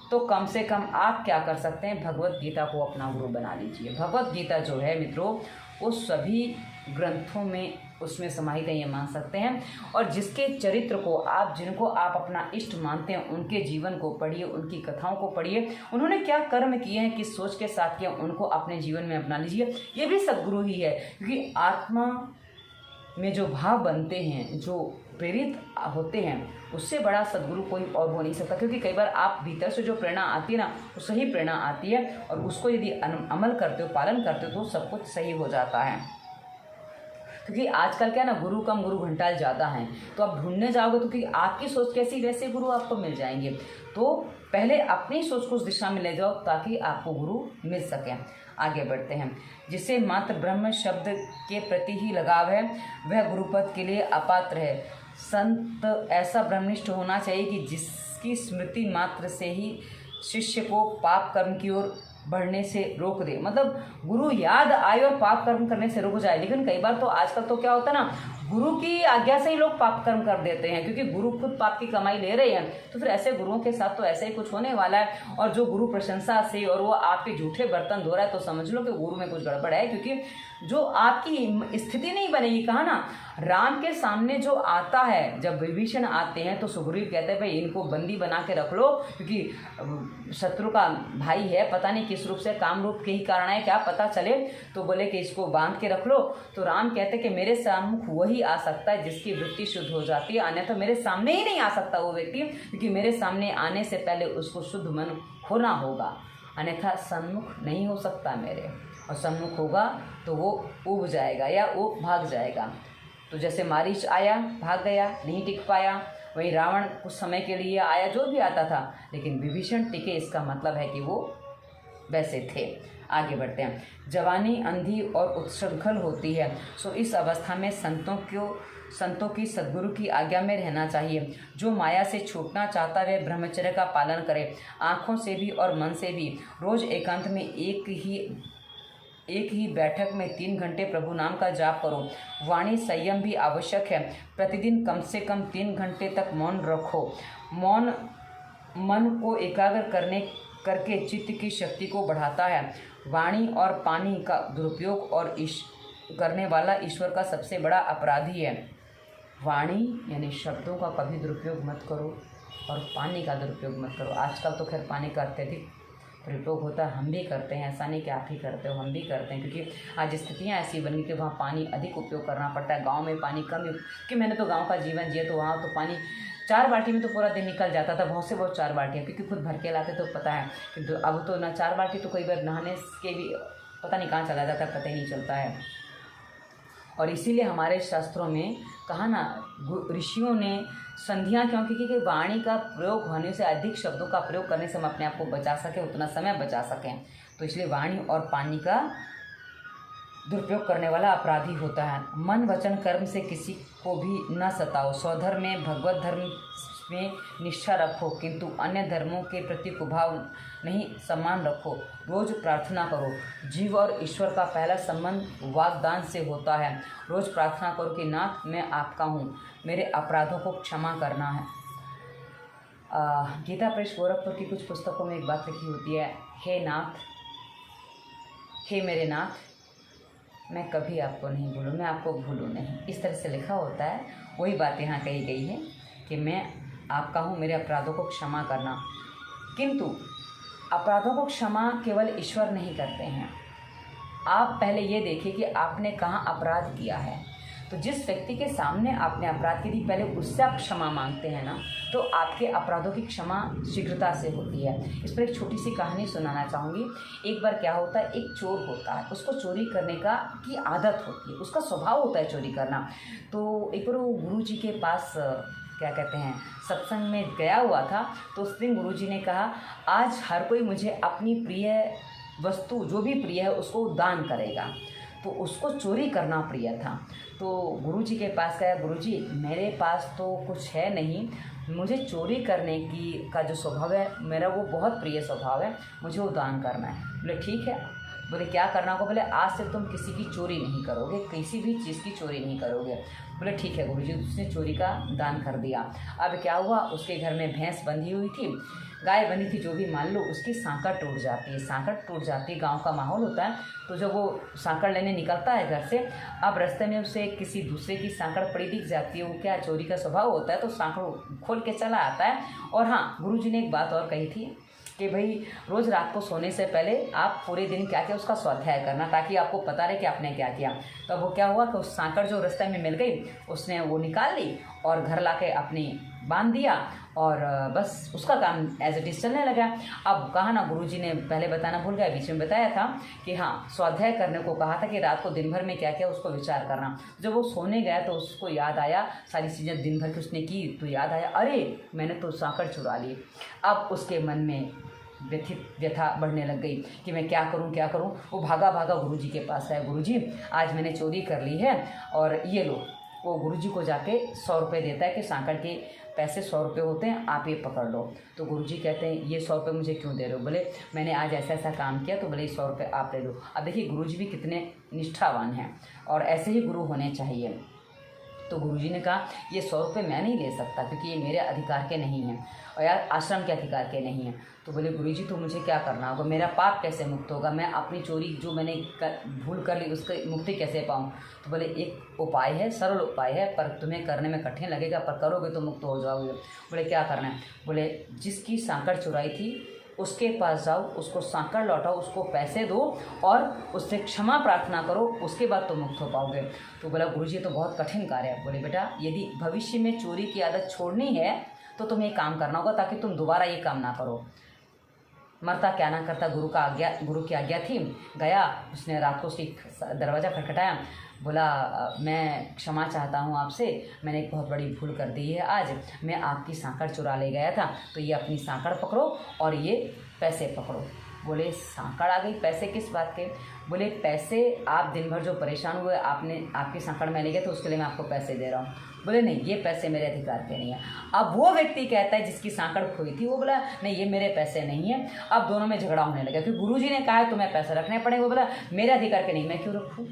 तो कम से कम आप क्या कर सकते हैं, भगवत गीता को अपना गुरु बना लीजिए। भगवत गीता जो है मित्रों, उस सभी ग्रंथों में उसमें समाहित है, ये मान सकते हैं। और जिसके चरित्र को जिनको आप अपना इष्ट मानते हैं उनके जीवन को पढ़िए, उनकी कथाओं को पढ़िए, उन्होंने क्या कर्म किए हैं, किस सोच के साथ किया, उनको अपने जीवन में अपना लीजिए। ये भी सद्गुरु ही है, क्योंकि आत्मा में जो भाव बनते हैं, जो प्रेरित होते हैं, उससे बड़ा सद्गुरु कोई और हो नहीं सकता। क्योंकि कई बार आप भीतर से जो प्रेरणा आती है ना, वो सही प्रेरणा आती है और उसको यदि अमल करते हो, पालन करते हो तो सब कुछ सही हो जाता है। क्योंकि आजकल क्या है ना, गुरु कम गुरु घंटाल ज़्यादा हैं, तो आप ढूंढने जाओगे तो क्योंकि आपकी सोच कैसी वैसे गुरु आपको मिल जाएंगे। तो पहले अपनी सोच को उस दिशा में ले जाओ ताकि आपको गुरु मिल सके। आगे बढ़ते हैं। जिसे मात्र ब्रह्म शब्द के प्रति ही लगाव है वह गुरुपद के लिए अपात्र है। संत ऐसा ब्रह्मनिष्ठ होना चाहिए कि जिसकी स्मृति मात्र से ही शिष्य को पाप कर्म की ओर बढ़ने से रोक दे। मतलब गुरु याद आए और पाप कर्म करने से रुक जाए। लेकिन कई बार तो आजकल तो क्या होता है ना, गुरु की आज्ञा से ही लोग पाप कर्म कर देते हैं, क्योंकि गुरु खुद पाप की कमाई ले रहे हैं। तो फिर ऐसे गुरुओं के साथ तो ऐसे ही कुछ होने वाला है। और जो गुरु प्रशंसा से और वो आपके झूठे बर्तन धो रहा है, तो समझ लो कि गुरु में कुछ गड़बड़ है, क्योंकि जो आपकी स्थिति नहीं बनेगी। कहा ना, राम के सामने जो आता है, जब विभीषण आते हैं तो सुग्रीव कहते हैं भाई इनको बंदी बना के रख लो, क्योंकि शत्रु का भाई है, पता नहीं किस रूप से, काम रूप के ही कारण है, क्या पता चले। तो बोले कि इसको बांध के रख लो। तो राम कहते कि मेरे सम्मुख वही आ सकता है जिसकी वृत्ति शुद्ध हो जाती है, अन्यथा मेरे सामने ही नहीं आ सकता वो व्यक्ति, क्योंकि मेरे सामने आने से पहले उसको शुद्ध मन होना होगा, अन्यथा सन्मुख नहीं हो सकता मेरे। और सन्मुख होगा तो वो उब जाएगा या वो भाग जाएगा। तो जैसे मारीच आया, भाग गया, नहीं टिक पाया, वही रावण कुछ समय के लिए आया, जो भी आता था, लेकिन विभीषण टिके। इसका मतलब है कि वो वैसे थे। आगे बढ़ते हैं। जवानी अंधी और उत्सृंखल होती है, सो इस अवस्था में संतों की सद्गुरु की आज्ञा में रहना चाहिए। जो माया से छूटना चाहता है वह ब्रह्मचर्य का पालन करे, आँखों से भी और मन से भी। रोज एकांत में एक ही बैठक में 3 घंटे प्रभु नाम का जाप करो। वाणी संयम भी आवश्यक है। प्रतिदिन कम से कम 3 घंटे तक मौन रखो। मौन मन को एकाग्र करके चित्त की शक्ति को बढ़ाता है। वाणी और पानी का दुरुपयोग और करने वाला ईश्वर का सबसे बड़ा अपराधी है। वाणी यानी शब्दों का कभी दुरुपयोग मत करो और पानी का दुरुपयोग मत करो। आजकल तो खैर पानी का अत्यधिक प्रयोग होता है, हम भी करते हैं, ऐसा नहीं कि आप ही करते हो, हम भी करते हैं, क्योंकि आज स्थितियाँ ऐसी बन गई कि वहाँ पानी अधिक उपयोग करना पड़ता है। गांव में पानी कम, कि मैंने तो गांव का जीवन जिया, तो वहाँ तो पानी 4 बाल्टी में तो पूरा दिन निकल जाता था, बहुत से बहुत 4 बाल्टियाँ, क्योंकि खुद भर के लाते तो पता है। किंतु अब तो ना 4 बाल्टी, तो कई बार नहाने के भी पता नहीं कहाँ चला जाता है, पता ही नहीं चलता है। और इसीलिए हमारे शास्त्रों में कहा ना, ऋषियों ने संधियाँ क्यों की कि वाणी का प्रयोग होने से, अधिक शब्दों का प्रयोग करने से हम अपने आप को बचा सकें, उतना समय बचा सकें। तो इसलिए वाणी और पानी का दुरुपयोग करने वाला अपराधी होता है। मन वचन कर्म से किसी को भी न सताओ। स्वधर्म में, भगवत धर्म में निष्ठा रखो, किंतु अन्य धर्मों के प्रति कुभाव नहीं, सम्मान रखो। रोज प्रार्थना करो। जीव और ईश्वर का पहला संबंध वाग्दान से होता है। रोज प्रार्थना करो कि नाथ मैं आपका हूँ, मेरे अपराधों को क्षमा करना है। गीता प्रेस गोरखपुर की कुछ पुस्तकों में एक बात लिखी होती है, हे नाथ, हे मेरे नाथ, मैं कभी आपको नहीं भूलूँ, मैं आपको भूलूँ नहीं। इस तरह से लिखा होता है। वही बात यहाँ कही गई है कि मैं आपका हूँ, मेरे अपराधों को क्षमा करना। किंतु अपराधों को क्षमा केवल ईश्वर नहीं करते हैं। आप पहले ये देखिए कि आपने कहाँ अपराध किया है। तो जिस व्यक्ति के सामने आपने अपराध की थी, पहले उससे आप क्षमा मांगते हैं ना, तो आपके अपराधों की क्षमा शीघ्रता से होती है। इस पर एक छोटी सी कहानी सुनाना चाहूँगी। एक बार क्या होता है, एक चोर होता है, उसको चोरी करने की आदत होती है, उसका स्वभाव होता है चोरी करना। तो एक बार वो गुरु जी के पास क्या कहते हैं, सत्संग में गया हुआ था। तो उस दिन गुरु जी ने कहा, आज हर कोई मुझे अपनी प्रिय वस्तु, जो भी प्रिय है, उसको दान करेगा। तो उसको चोरी करना प्रिय था। तो गुरु जी के पास गया, गुरु जी मेरे पास तो कुछ है नहीं, मुझे चोरी करने का जो स्वभाव है मेरा, वो बहुत प्रिय स्वभाव है, मुझे वो दान करना है। बोले ठीक है। बोले क्या करना होगा? बोले आज से तुम किसी की चोरी नहीं करोगे, किसी भी चीज़ की चोरी नहीं करोगे। बोले ठीक है गुरुजी। उसने चोरी का दान कर दिया। अब क्या हुआ, उसके घर में भैंस बंधी हुई थी, गाय बंधी थी, जो भी मान लो, उसकी सांकड़ टूट जाती है। सांकड़ टूट जाती है, गांव का माहौल होता है। तो जब वो सांकड़ लेने निकलता है घर से, अब रास्ते में उसे किसी दूसरे की सांकड़ पड़ी दिख जाती है। वो क्या, चोरी का स्वभाव होता है, तो सांकड़ खोल के चला आता है। और हाँ, गुरुजी ने एक बात और कही थी कि भाई रोज़ रात को सोने से पहले आप पूरे दिन क्या किया उसका स्वाध्याय करना, ताकि आपको पता रहे कि आपने क्या किया। तो वो क्या हुआ कि उस सांकड़ जो रास्ते में मिल गई, उसने वो निकाल ली और घर लाके अपनी बांध दिया, और बस उसका काम एज इट इज़ चलने लगा। अब कहा ना, गुरुजी ने पहले बताना भूल गया, बीच में बताया था कि हाँ, स्वाध्याय करने को कहा था कि रात को दिन भर में क्या किया उसको विचार करना। जब वो सोने गया तो उसको याद आया, सारी चीज़ें दिन भर की उसने की, तो याद आया, अरे मैंने तो सांकड़ चुरा ली। अब उसके मन में व्यथा बढ़ने लग गई कि मैं क्या करूं। वो भागा गुरुजी के पास आया, गुरुजी आज मैंने चोरी कर ली है और ये लो वो गुरुजी को जाके 100 रुपये देता है कि सांकड़ के पैसे 100 रुपये होते हैं, आप ये पकड़ लो। तो गुरुजी कहते हैं ये 100 रुपये मुझे क्यों दे रहे हो? बोले मैंने आज ऐसा ऐसा काम किया, तो बोले 100 रुपये आप ले लो। अब देखिए गुरुजी भी कितने निष्ठावान हैं और ऐसे ही गुरु होने चाहिए। तो गुरुजी ने कहा ये 100 रुपये मैं नहीं ले सकता क्योंकि ये मेरे अधिकार के नहीं हैं और यार आश्रम के अधिकार के नहीं हैं। तो बोले गुरुजी तो मुझे क्या करना होगा, मेरा पाप कैसे मुक्त होगा, मैं अपनी चोरी जो मैंने भूल कर ली उसकी मुक्ति कैसे पाऊँ? तो बोले एक उपाय है, सरल उपाय है, पर तुम्हें करने में कठिन लगेगा, पर करोगे तो मुक्त हो जाओगे। बोले क्या करना है? बोले जिसकी सांकड़ चुराई थी उसके पास जाओ, उसको सांकड़ लौटाओ, उसको पैसे दो और उससे क्षमा प्रार्थना करो, उसके बाद तो मुक्त हो पाओगे। तो बोला गुरुजी ये तो बहुत कठिन कार्य है। बोले बेटा यदि भविष्य में चोरी की आदत छोड़नी है तो तुम्हें ये काम करना होगा ताकि तुम दोबारा ये काम ना करो। मरता क्या ना करता गुरु की आज्ञा थी। गया, उसने रात को उसकी दरवाज़ा खटखटाया, बोला मैं क्षमा चाहता हूँ आपसे, मैंने एक बहुत बड़ी भूल कर दी है आज, मैं आपकी सांकड़ चुरा ले गया था, तो ये अपनी सांकड़ पकड़ो और ये पैसे पकड़ो। बोले सांकड़ आ गई, पैसे किस बात के? बोले पैसे आप दिन भर जो परेशान हुए आपने आपकी सांकड़ में ले गए तो उसके लिए मैं आपको पैसे दे रहा हूँ। बोले नहीं ये पैसे मेरे अधिकार के नहीं है। अब वो व्यक्ति कहता है जिसकी सांकड़ खोई थी, वो बोला नहीं ये मेरे पैसे नहीं है। अब दोनों में झगड़ा होने लगा क्योंकि गुरुजी ने कहा है तुम्हें पैसे रखने पड़ेंगे, वो बोला मेरे अधिकार के नहीं, मैं क्यों रखूँ?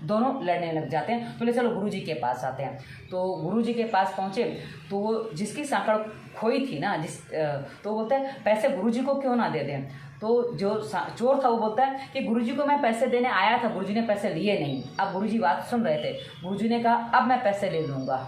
दोनों लड़ने लग जाते हैं। बोले चलो गुरुजी के पास आते हैं। तो गुरुजी के पास पहुँचे तो वो जिसकी सांकड़ खोई थी ना तो बोलता है पैसे गुरुजी को क्यों ना दे दें। तो जो चोर था वो बोलता है कि गुरुजी को मैं पैसे देने आया था, गुरुजी ने पैसे लिए नहीं। अब गुरुजी बात सुन रहे थे, गुरुजी ने कहा अब मैं पैसे ले लूँगा।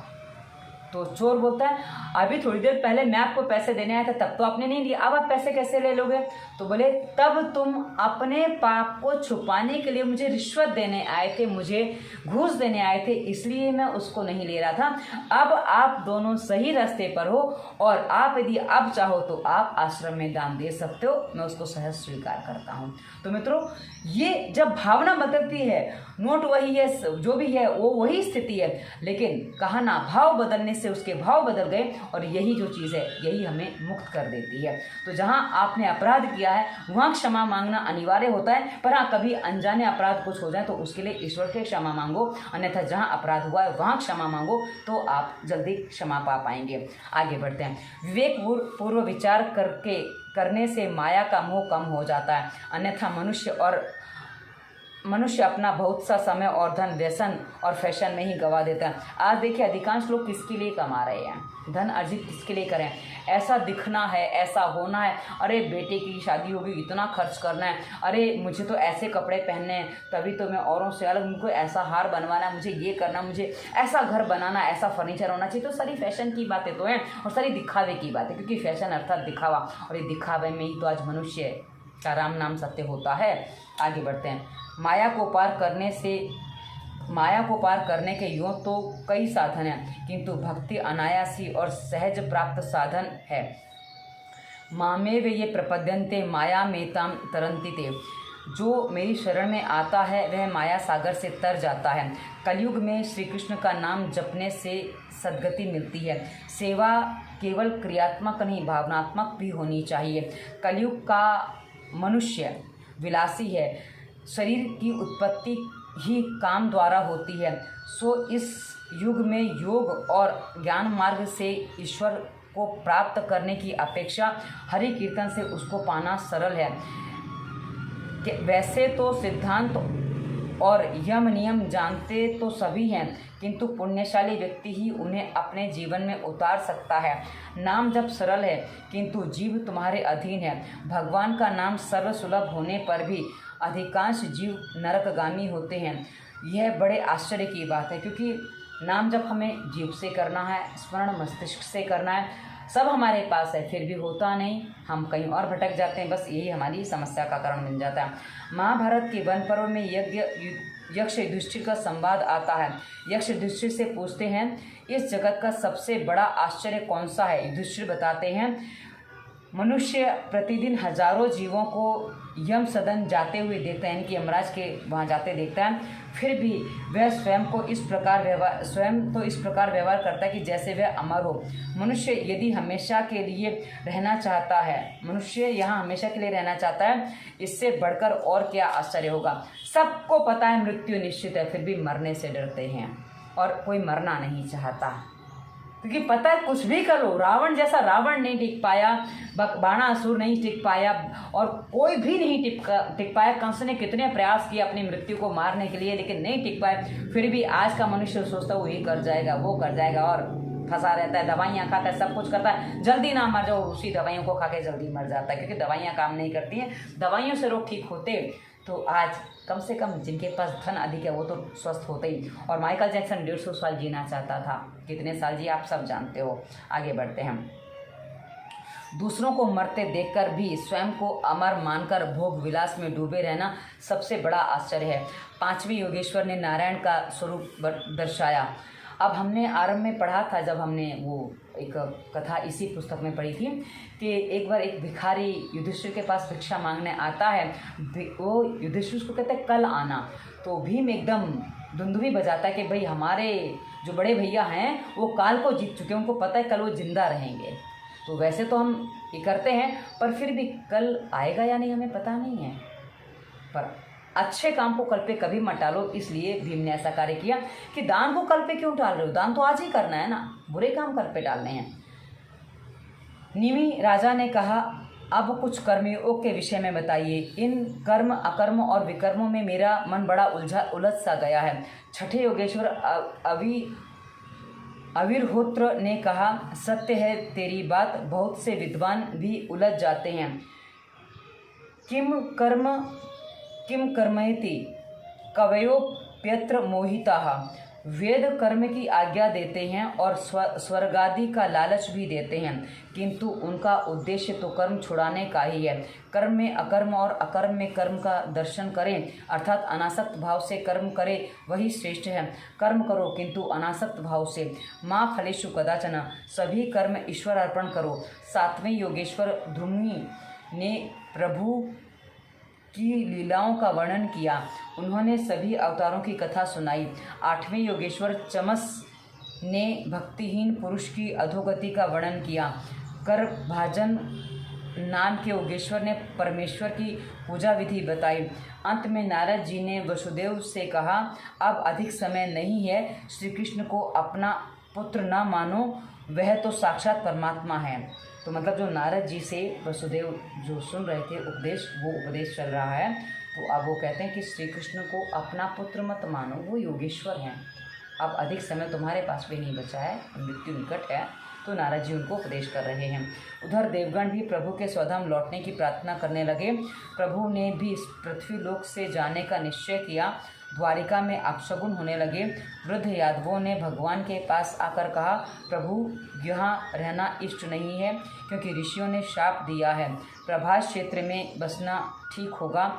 तो चोर बोलता है अभी थोड़ी देर पहले मैं आपको पैसे देने आया था तब तो आपने नहीं लिए, अब आप पैसे कैसे ले लोगे? तो बोले तब तुम अपने पाप को छुपाने के लिए मुझे रिश्वत देने आए थे, मुझे घूस देने आए थे, इसलिए मैं उसको नहीं ले रहा था। अब आप दोनों सही रास्ते पर हो और आप यदि अब चाहो तो आप आश्रम में दान दे सकते हो, मैं उसको सहज स्वीकार करता हूँ। तो मित्रों ये जब भावना बदलती है, नोट वही है, जो भी है वो वही स्थिति है, लेकिन कहा ना भाव बदलने से उसके भाव बदल गए और यही जो चीज़ है यही हमें मुक्त कर देती है। तो जहाँ आपने अपराध किया है वहाँ क्षमा मांगना अनिवार्य होता है, पर हाँ कभी अनजाने अपराध कुछ हो जाए तो उसके लिए ईश्वर से क्षमा मांगो, अन्यथा जहाँ अपराध हुआ है वहाँ क्षमा मांगो तो आप जल्दी क्षमा पा पाएंगे। आगे बढ़ते हैं। विवेक पूर्व विचार करने से माया का मोह कम हो जाता है, अन्यथा मनुष्य अपना बहुत सा समय और धन व्यसन और फैशन में ही गवा देता है। आज देखिए अधिकांश लोग किसके लिए कमा रहे हैं, धन अर्जित किसके लिए करें? ऐसा दिखना है, ऐसा होना है, अरे बेटे की शादी होगी इतना खर्च करना है, अरे मुझे तो ऐसे कपड़े पहनने हैं तभी तो मैं औरों से अलग, मुझको ऐसा हार बनवाना है, मुझे ये करना, मुझे ऐसा घर बनाना, ऐसा फर्नीचर होना चाहिए। तो सारी फैशन की बातें तो हैं और सारी दिखावे की बातें, क्योंकि फैशन अर्थात दिखावा, और ये दिखावे में ही तो आज मनुष्य का राम नाम सत्य होता है। आगे बढ़ते हैं। माया को पार करने के यूँ तो कई साधन हैं, किंतु भक्ति अनायासी और सहज प्राप्त साधन है। मामेव ये प्रपद्यन्ते माया मेताम तरन्ति ते, जो मेरी शरण में आता है वह माया सागर से तर जाता है। कलयुग में श्री कृष्ण का नाम जपने से सद्गति मिलती है। सेवा केवल क्रियात्मक नहीं भावनात्मक भी होनी चाहिए। कलयुग का मनुष्य विलासी है, शरीर की उत्पत्ति ही काम द्वारा होती है, सो इस युग में योग और ज्ञान मार्ग से ईश्वर को प्राप्त करने की अपेक्षा हरि कीर्तन से उसको पाना सरल है। वैसे तो सिद्धांत और यम नियम जानते तो सभी हैं, किंतु पुण्यशाली व्यक्ति ही उन्हें अपने जीवन में उतार सकता है। नाम जब सरल है किंतु जीव तुम्हारे अधीन है। भगवान का नाम सर्वसुलभ होने पर भी अधिकांश जीव नरकगामी होते हैं। यह बड़े आश्चर्य की बात है, क्योंकि नाम जब हमें जीव से करना है, स्मरण मस्तिष्क से करना है, सब हमारे पास है, फिर भी होता नहीं, हम कहीं और भटक जाते हैं। बस यही हमारी समस्या का कारण बन जाता है। महाभारत के वन पर्व में यक्ष युधिष्ठिर का संवाद आता है। यक्ष युधिष्ठिर से पूछते हैं इस जगत का सबसे बड़ा आश्चर्य कौन सा है? युधिष्ठिर बताते हैं मनुष्य प्रतिदिन हजारों जीवों को यम सदन जाते हुए देखता है, इनकी यमराज के वहाँ जाते देखता है, फिर भी वह स्वयं इस प्रकार व्यवहार करता है कि जैसे वह अमर हो। मनुष्य यदि हमेशा के लिए रहना चाहता है, मनुष्य यहाँ हमेशा के लिए रहना चाहता है, इससे बढ़कर और क्या आश्चर्य होगा। सबको पता है मृत्यु निश्चित है, फिर भी मरने से डरते हैं। और कोई मरना नहीं चाहता, क्योंकि पता है कुछ भी करो, रावण जैसा रावण नहीं टिक पाया, बाणासुर नहीं टिक पाया, और कोई भी नहीं टिक पाया। कंस ने कितने प्रयास किए अपनी मृत्यु को मारने के लिए, लेकिन नहीं टिक पाए। फिर भी आज का मनुष्य सोचता है वो ये कर जाएगा, वो कर जाएगा, और फंसा रहता है, दवाइयाँ खाता है, सब कुछ करता है, जल्दी ना मर जाओ, उसी दवाइयों को खा के जल्दी मर जाता है, क्योंकि दवाइयाँ काम नहीं करती हैं। दवाइयों से लोग ठीक होते तो आज कम से कम जिनके पास धन अधिक है वो तो स्वस्थ होते ही। और माइकल जैक्सन 150 साल जीना चाहता था, कितने साल जी आप सब जानते हो। आगे बढ़ते हैं। दूसरों को मरते देखकर भी स्वयं को अमर मानकर भोग विलास में डूबे रहना सबसे बड़ा आश्चर्य है। पांचवें योगेश्वर ने नारायण का स्वरूप दर्शाया। अब हमने आरंभ में पढ़ा था, जब हमने वो एक कथा इसी पुस्तक में पढ़ी थी, कि एक बार एक भिखारी युधिष्ठिर के पास भिक्षा मांगने आता है। वो युधिष्ठिर उसको कहते हैं कल आना, तो भीम एकदम धुंधुवी बजाता है कि भाई हमारे जो बड़े भैया हैं वो काल को जीत चुके हैं, उनको पता है कल वो जिंदा रहेंगे। तो वैसे तो हम ये करते हैं, पर फिर भी कल आएगा या नहीं हमें पता नहीं है, पर अच्छे काम को कल पे कभी मत टालो। इसलिए भीम ने ऐसा कार्य किया कि दान को कल पे क्यों टाल रहे हो, दान तो आज ही करना है ना, बुरे काम कल पे टालने हैं। निमि राजा ने कहा, अब कुछ कर्मयों के विषय में बताइए। इन कर्म अकर्म और विकर्मों में मेरा मन बड़ा उलझ सा गया है। छठे योगेश्वर अविरहोत्र ने कहा, सत्य है तेरी बात, बहुत से विद्वान भी उलझ जाते हैं। किम कर्मयति कवयोप्यत्र मोहिताः। वेद कर्म की आज्ञा देते हैं और स्वर्गादि का लालच भी देते हैं, किंतु उनका उद्देश्य तो कर्म छुड़ाने का ही है। कर्म में अकर्म और अकर्म में कर्म का दर्शन करें, अर्थात अनासक्त भाव से कर्म करें, वही श्रेष्ठ है। कर्म करो किंतु अनासक्त भाव से। माँ फलेषु कदाचन, सभी कर्म ईश्वर अर्पण करो। सातवें योगेश्वर ध्रुमी ने प्रभु की लीलाओं का वर्णन किया, उन्होंने सभी अवतारों की कथा सुनाई। आठवें योगेश्वर चमस ने भक्तिहीन पुरुष की अधोगति का वर्णन किया। कर भाजन नाम के योगेश्वर ने परमेश्वर की पूजा विधि बताई। अंत में नारद जी ने वसुदेव से कहा, अब अधिक समय नहीं है, श्री कृष्ण को अपना पुत्र न मानो, वह तो साक्षात परमात्मा है। तो मतलब जो नारद जी से वसुदेव जो सुन रहे थे उपदेश, वो उपदेश चल रहा है। तो अब वो कहते हैं कि श्री कृष्ण को अपना पुत्र मत मानो, वो योगेश्वर हैं, अब अधिक समय तुम्हारे पास भी नहीं बचा है, मृत्यु निकट है। तो नारद जी उनको उपदेश कर रहे हैं। उधर देवगण भी प्रभु के स्वधाम लौटने की प्रार्थना करने लगे। प्रभु ने भी पृथ्वी लोक से जाने का निश्चय किया। द्वारिका में अपशगुन होने लगे। वृद्ध यादवों ने भगवान के पास आकर कहा, प्रभु यहाँ रहना इष्ट नहीं है, क्योंकि ऋषियों ने शाप दिया है। प्रभास क्षेत्र में बसना ठीक होगा,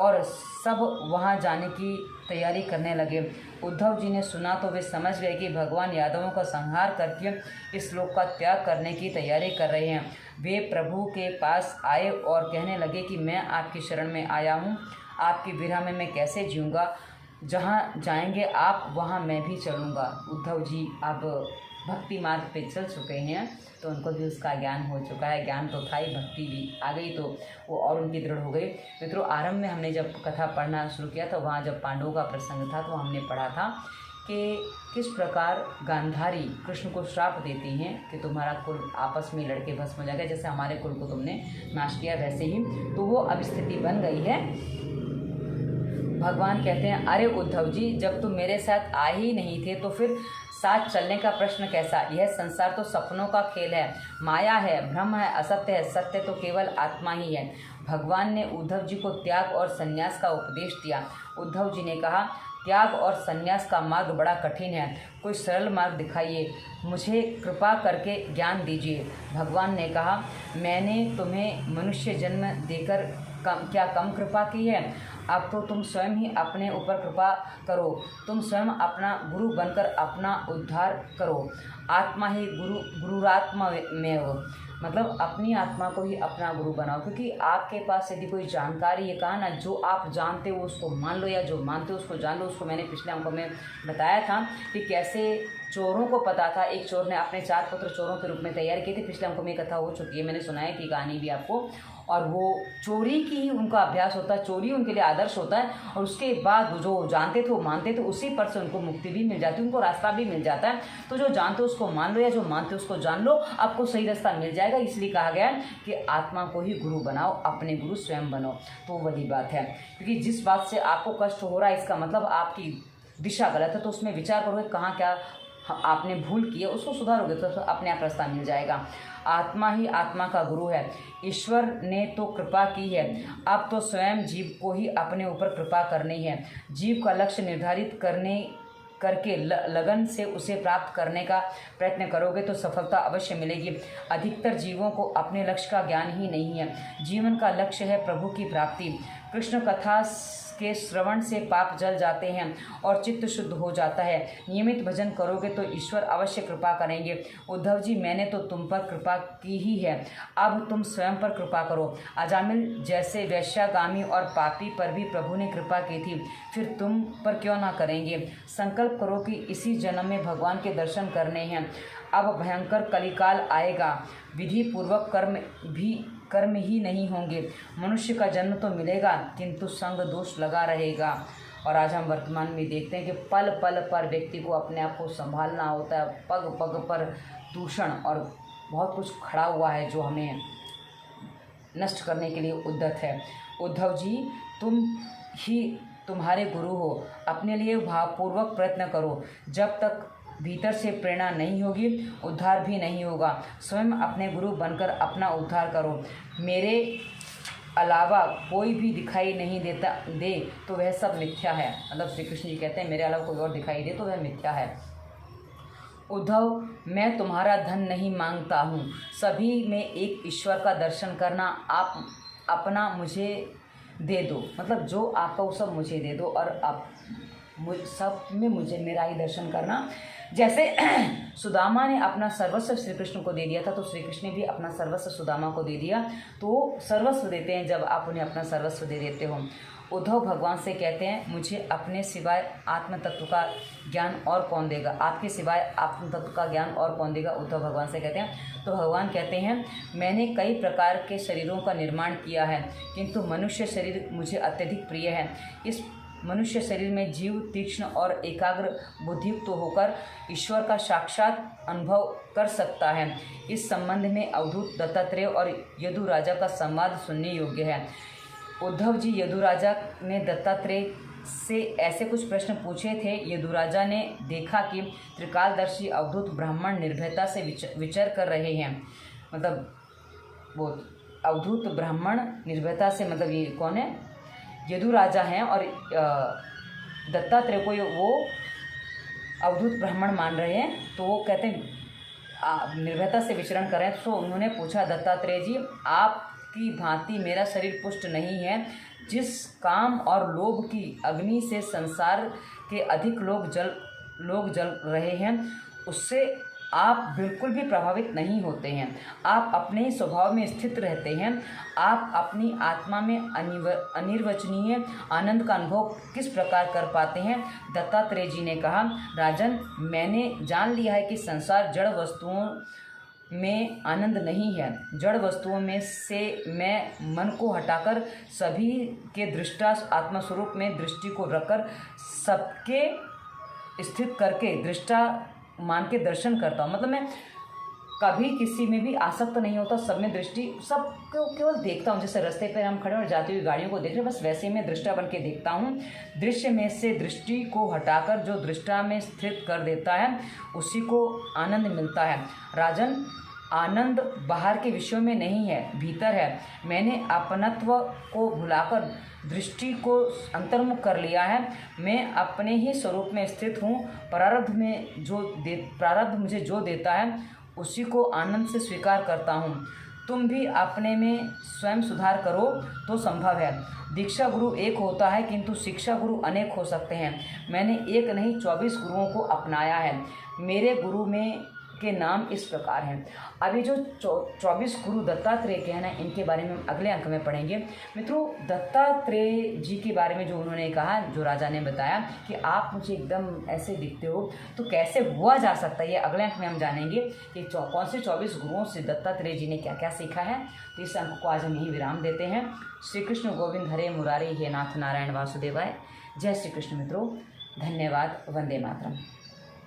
और सब वहाँ जाने की तैयारी करने लगे। उद्धव जी ने सुना तो वे समझ गए कि भगवान यादवों का संहार करके इस लोक का त्याग करने की तैयारी कर रहे हैं। वे प्रभु के पास आए और कहने लगे कि मैं आपकी शरण में आया हूँ, आपकी विरह में मैं कैसे जीऊँगा, जहाँ जाएंगे आप वहाँ मैं भी चलूँगा। उद्धव जी अब भक्ति मार्ग पे चल चुके हैं, तो उनको भी उसका ज्ञान हो चुका है। ज्ञान तो था ही, भक्ति भी आ गई तो वो और उनकी दृढ़ हो गई। मित्रों, आरंभ में हमने जब कथा पढ़ना शुरू किया था, वहाँ जब पांडवों का प्रसंग था, तो हमने पढ़ा था कि किस प्रकार गांधारी कृष्ण को श्राप देती हैं कि तुम्हारा कुल आपस में लड़के भस्म हो जाएगा, जैसे हमारे कुल को तुमने नाश किया वैसे ही। तो वो अब स्थिति बन गई है। भगवान कहते हैं, अरे उद्धव जी, जब तुम मेरे साथ आए ही नहीं थे तो फिर साथ चलने का प्रश्न कैसा। यह संसार तो सपनों का खेल है, माया है, भ्रम है, असत्य है, सत्य तो केवल आत्मा ही है। भगवान ने उद्धव जी को त्याग और संन्यास का उपदेश दिया। उद्धव जी ने कहा, त्याग और संन्यास का मार्ग बड़ा कठिन है, कोई सरल मार्ग दिखाइए, मुझे कृपा करके ज्ञान दीजिए। भगवान ने कहा, मैंने तुम्हें मनुष्य जन्म देकर क्या कम कृपा की है। अब तो तुम स्वयं ही अपने ऊपर कृपा करो, तुम स्वयं अपना गुरु बनकर अपना उद्धार करो। आत्मा ही गुरुरात्मा में हो, मतलब अपनी आत्मा को ही अपना गुरु बनाओ। क्योंकि आपके पास यदि कोई जानकारी, ये कहा ना, जो आप जानते हो उसको मान लो, या जो मानते हो उसको जान लो। उसको मैंने पिछले अंकों में बताया था कि कैसे चोरों को पता था, एक चोर ने अपने 4 पुत्र चोरों के रूप में तैयार किए थे। पिछले अंकों में कथा हो चुकी है, मैंने सुनाई थी कहानी भी आपको। और वो चोरी की ही उनका अभ्यास होता है, चोरी उनके लिए आदर्श होता है, और उसके बाद जो जानते थे वो मानते थे, उसी पर से उनको मुक्ति भी मिल जाती है, उनको रास्ता भी मिल जाता है। तो जो जानते हो उसको मान लो, या जो मानते हो उसको जान लो, आपको सही रास्ता मिल जाएगा। इसलिए कहा गया है कि आत्मा को ही गुरु बनाओ, अपने गुरु स्वयं बनो। तो वही बात है, क्योंकि जिस बात से आपको कष्ट हो रहा है इसका मतलब आपकी दिशा गलत है, तो उसमें विचार करोगे कहाँ क्या आपने भूल की है, उसको सुधारोगे तो अपने आप रास्ता मिल जाएगा। आत्मा ही आत्मा का गुरु है। ईश्वर ने तो कृपा की है, अब तो स्वयं जीव को ही अपने ऊपर कृपा करनी है। जीव का लक्ष्य निर्धारित करके लगन से उसे प्राप्त करने का प्रयत्न करोगे तो सफलता अवश्य मिलेगी। अधिकतर जीवों को अपने लक्ष्य का ज्ञान ही नहीं है। जीवन का लक्ष्य है प्रभु की प्राप्ति। कृष्ण कथा के श्रवण से पाप जल जाते हैं और चित्त शुद्ध हो जाता है। नियमित भजन करोगे तो ईश्वर अवश्य कृपा करेंगे। उद्धव जी, मैंने तो तुम पर कृपा की ही है, अब तुम स्वयं पर कृपा करो। अजामिल जैसे वैश्यागामी और पापी पर भी प्रभु ने कृपा की थी, फिर तुम पर क्यों ना करेंगे। संकल्प करो कि इसी जन्म में भगवान के दर्शन करने हैं। अब भयंकर कलिकाल आएगा, विधि पूर्वक कर्म ही नहीं होंगे। मनुष्य का जन्म तो मिलेगा किंतु संग दोष लगा रहेगा। और आज हम वर्तमान में देखते हैं कि पल पल पर व्यक्ति को अपने आप को संभालना होता है, पग पग पर दूषण और बहुत कुछ खड़ा हुआ है जो हमें नष्ट करने के लिए उद्यत है। उद्धव जी, तुम ही तुम्हारे गुरु हो, अपने लिए भावपूर्वक प्रयत्न करो। जब तक भीतर से प्रेरणा नहीं होगी उद्धार भी नहीं होगा। स्वयं अपने गुरु बनकर अपना उद्धार करो। मेरे अलावा कोई भी दिखाई नहीं दे तो वह सब मिथ्या है। मतलब श्री कृष्ण जी कहते हैं मेरे अलावा कोई और दिखाई दे तो वह मिथ्या है। उद्धव, मैं तुम्हारा धन नहीं मांगता हूँ, सभी में एक ईश्वर का दर्शन करना। आप अपना मुझे दे दो, मतलब जो आपका वो सब मुझे दे दो, और आप सब में मुझे मेरा ही दर्शन करना। जैसे सुदामा ने अपना सर्वस्व श्री कृष्ण को दे दिया था, तो श्री कृष्ण ने भी अपना सर्वस्व सुदामा को दे दिया। तो सर्वस्व देते हैं जब आप उन्हें अपना सर्वस्व दे देते हो। उद्धव भगवान से कहते हैं, मुझे अपने सिवाय आत्म तत्व का ज्ञान और कौन देगा। आपके सिवाय आत्म तत्व का ज्ञान और कौन देगा, उद्धव भगवान से कहते हैं। तो भगवान कहते हैं, मैंने कई प्रकार के शरीरों का निर्माण किया है, किंतु मनुष्य शरीर मुझे अत्यधिक प्रिय है। इस मनुष्य शरीर में जीव तीक्ष्ण और एकाग्र बुद्धियुक्त तो होकर ईश्वर का साक्षात अनुभव कर सकता है। इस संबंध में अवधूत, दत्तात्रेय और यदु राजा का संवाद सुनने योग्य है। उद्धव जी, यदु राजा ने दत्तात्रेय से ऐसे कुछ प्रश्न पूछे थे। यदु राजा ने देखा कि त्रिकालदर्शी अवधूत ब्राह्मण निर्भयता से विचर कर रहे हैं। मतलब वो अवधूत ब्राह्मण निर्भयता से, मतलब ये कौन है, यदु राजा हैं, और दत्तात्रेय को वो अवधूत ब्राह्मण मान रहे हैं। तो वो कहते हैं निर्भयता से विचरण कर रहे हैं। तो उन्होंने पूछा, दत्तात्रेय जी, आपकी भांति मेरा शरीर पुष्ट नहीं है। जिस काम और लोभ की अग्नि से संसार के अधिक लोग जल रहे हैं, उससे आप बिल्कुल भी प्रभावित नहीं होते हैं। आप अपने ही स्वभाव में स्थित रहते हैं। आप अपनी आत्मा में अनिर्वचनीय आनंद का अनुभव किस प्रकार कर पाते हैं। दत्तात्रेय जी ने कहा, राजन, मैंने जान लिया है कि संसार जड़ वस्तुओं में आनंद नहीं है। जड़ वस्तुओं में से मैं मन को हटाकर सभी के दृष्टा आत्मस्वरूप में दृष्टि को रखकर सबके स्थित करके दृष्टा मान के दर्शन करता हूँ। मतलब मैं कभी किसी में भी आसक्त नहीं होता, सब में दृष्टि, सबको केवल देखता हूँ। जैसे रास्ते पर हम खड़े और जाती हुई गाड़ियों को देख रहे, बस वैसे ही मैं दृष्टा बन के देखता हूँ। दृश्य में से दृष्टि को हटाकर जो दृष्टा में स्थित कर देता है उसी को आनंद मिलता है। राजन, आनंद बाहर के विषयों में नहीं है, भीतर है। मैंने अपनत्व को भुलाकर दृष्टि को अंतर्मुख कर लिया है। मैं अपने ही स्वरूप में स्थित हूँ। प्रारब्ध मुझे जो देता है उसी को आनंद से स्वीकार करता हूँ। तुम भी अपने में स्वयं सुधार करो तो संभव है। दीक्षा गुरु एक होता है किंतु शिक्षा गुरु अनेक हो सकते हैं। मैंने एक नहीं 24 गुरुओं को अपनाया है। मेरे गुरु में के नाम इस प्रकार हैं। अभी जो 24 गुरु दत्तात्रेय के हैं ना, इनके बारे में हम अगले अंक में पढ़ेंगे। मित्रों, दत्तात्रेय जी के बारे में जो उन्होंने कहा, जो राजा ने बताया कि आप मुझे एकदम ऐसे दिखते हो, तो कैसे हुआ जा सकता है, ये अगले अंक में हम जानेंगे कि कौन से 24 गुरुओं से दत्तात्रेय जी ने क्या क्या सीखा है। तो इस अंक को आज हम यहीं विराम देते हैं। श्री कृष्ण गोविंद हरे मुरारी, हे नाथ नारायण वासुदेवाय। जय श्री कृष्ण मित्रों, धन्यवाद। वंदे मातरम।